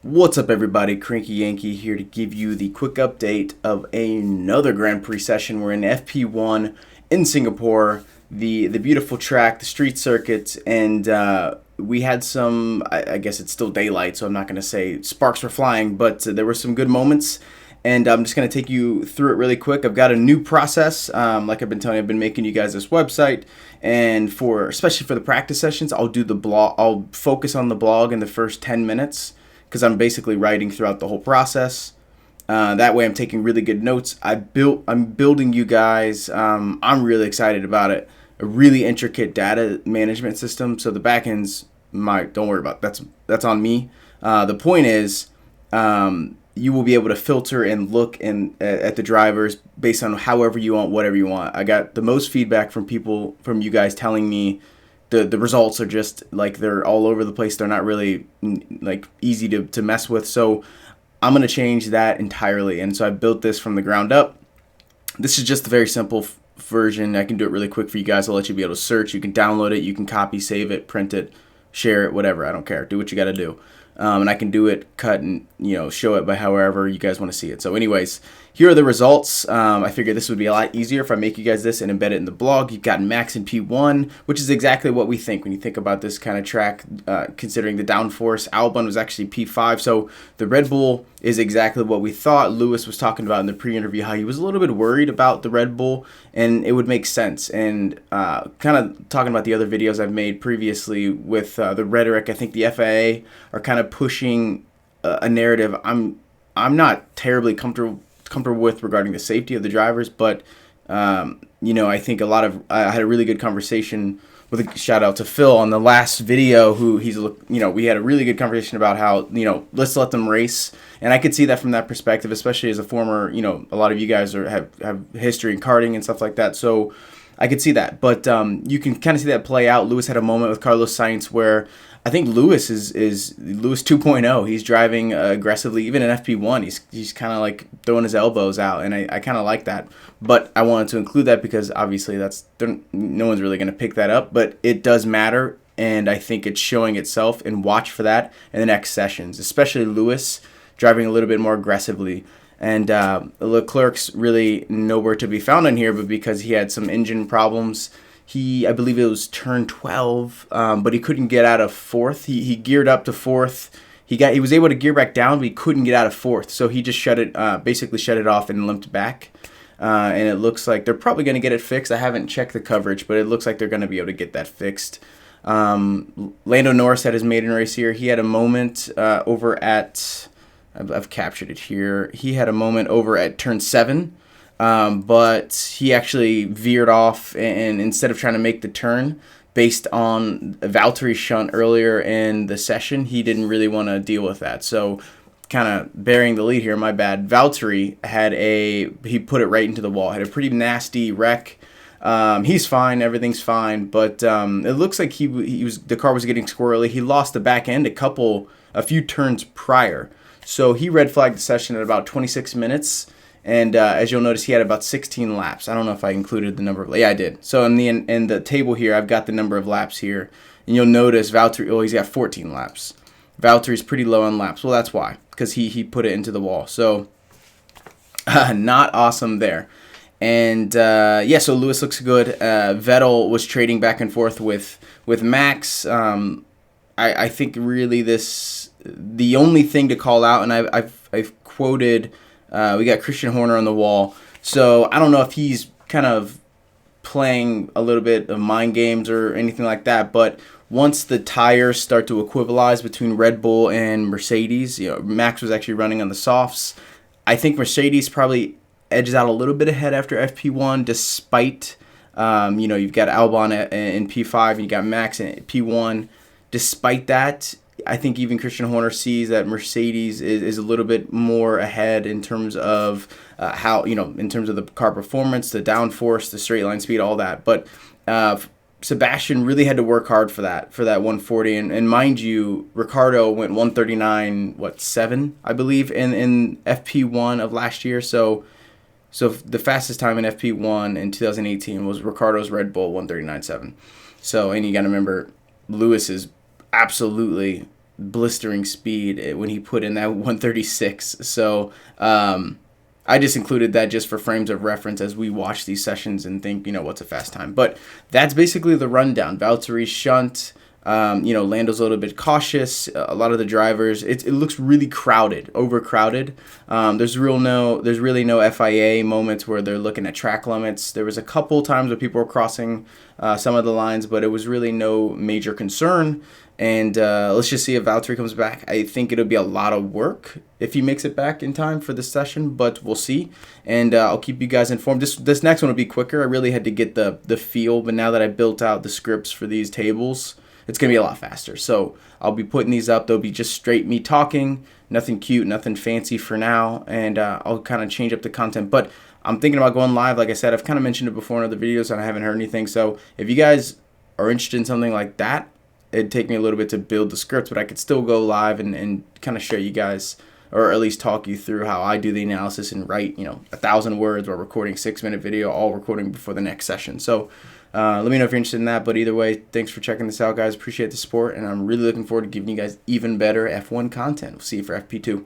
What's up, everybody? Cranky Yankee here to give you the quick update of another Grand Prix session. We're in FP1 in Singapore, the beautiful track, the street circuit, and we had some, I guess it's still daylight, so I'm not going to say sparks were flying, but there were some good moments, and I'm just going to take you through it really quick. I've got a new process, like I've been telling you, I've been making you guys this website, and especially for the practice sessions, I'll do the blog, I'll focus on the blog in the first 10 minutes, because I'm basically writing throughout the whole process. That way I'm taking really good notes. I'm building you guys, I'm really excited about it, a really intricate data management system. So the backends, don't worry about it. That's on me. The point is, you will be able to filter and look at the drivers based on however you want, whatever you want. I got the most feedback from you guys telling me the results are just like they're all over the place. They're not really like easy to mess with. So I'm going to change that entirely. And so I built this from the ground up. This is just a very simple version. I can do it really quick for you guys. I'll let you be able to search. You can download it. You can copy, save it, print it, share it, whatever. I don't care. Do what you got to do. And I can do it, cut, and show it by however you guys want to see it. So anyways, here are the results. I figured this would be a lot easier if I make you guys this and embed it in the blog. You've got Max in P1, which is exactly what we think when you think about this kind of track, considering the downforce. Albon was actually P5, so the Red Bull is exactly what we thought. Lewis was talking about in the pre-interview how he was a little bit worried about the Red Bull, and it would make sense. And kind of talking about the other videos I've made previously with the rhetoric, I think the FIA are kind of pushing a narrative I'm not terribly comfortable with regarding the safety of the drivers, but I think I had a really good conversation with a shout out to Phil on the last video, we had a really good conversation about how, let's let them race. And I could see that from that perspective, especially as a former, a lot of you guys have history in karting and stuff like that. So I could see that, but you can kind of see that play out. Lewis had a moment with Carlos Sainz where I think Lewis is Lewis 2.0. He's driving aggressively, even in FP1. He's kind of like throwing his elbows out, and I kind of like that. But I wanted to include that because obviously no one's really going to pick that up, but it does matter, and I think it's showing itself. And watch for that in the next sessions, especially Lewis driving a little bit more aggressively. And Leclerc's really nowhere to be found in here, but because he had some engine problems. I believe it was turn 12, but he couldn't get out of fourth. He geared up to fourth. He was able to gear back down, but he couldn't get out of fourth. So he just basically shut it off and limped back. And it looks like they're probably going to get it fixed. I haven't checked the coverage, but it looks like they're going to be able to get that fixed. Lando Norris had his maiden race here. He had a moment over at, I've captured it here. He had a moment over at turn 7. But he actually veered off, and instead of trying to make the turn based on Valtteri's shunt earlier in the session, he didn't really want to deal with that. So kind of bearing the lead here, my bad. Valtteri he put it right into the wall, had a pretty nasty wreck. He's fine, everything's fine, but it looks like the car was getting squirrely. He lost the back end a few turns prior. So he red flagged the session at about 26 minutes. And as you'll notice, he had about 16 laps. I don't know if I included the number of laps. Yeah, I did. So in the table here, I've got the number of laps here. And you'll notice Valtteri, he's got 14 laps. Valtteri's pretty low on laps. Well, that's why, because he put it into the wall. So not awesome there. And so Lewis looks good. Vettel was trading back and forth with Max. I think really the only thing to call out, and I've quoted. We got Christian Horner on the wall. So I don't know if he's kind of playing a little bit of mind games or anything like that. But once the tires start to equivalize between Red Bull and Mercedes, Max was actually running on the softs. I think Mercedes probably edges out a little bit ahead after FP1, despite, you've got Albon in P5 and you got Max in P1. Despite that, I think even Christian Horner sees that Mercedes is a little bit more ahead in terms of in terms of the car performance, the downforce, the straight line speed, all that. But Sebastian really had to work hard for that 140. And mind you, Ricardo went 139.7, I believe, in FP1 of last year. So the fastest time in FP1 in 2018 was Ricardo's Red Bull 139.7. So, and you got to remember, Lewis is absolutely blistering speed when he put in that 136. So I just included that just for frames of reference as we watch these sessions and think, what's a fast time. But that's basically the rundown. Valtteri, Shunt, Lando's a little bit cautious. A lot of the drivers, it looks really crowded, overcrowded. There's really no FIA moments where they're looking at track limits. There was a couple times where people were crossing some of the lines, but it was really no major concern. And let's just see if Valtteri comes back. I think it'll be a lot of work if he makes it back in time for this session, but we'll see. And I'll keep you guys informed. This next one will be quicker. I really had to get the feel, but now that I built out the scripts for these tables, it's going to be a lot faster. So I'll be putting these up. They'll be just straight me talking, nothing cute, nothing fancy for now, and I'll kind of change up the content. But I'm thinking about going live. Like I said, I've kind of mentioned it before in other videos, and I haven't heard anything. So if you guys are interested in something like that, it'd take me a little bit to build the scripts, but I could still go live and kind of show you guys, or at least talk you through how I do the analysis and write, 1,000 words while recording 6-minute video, all recording before the next session. So let me know if you're interested in that. But either way, thanks for checking this out, guys. Appreciate the support, and I'm really looking forward to giving you guys even better F1 content. We'll see you for FP2.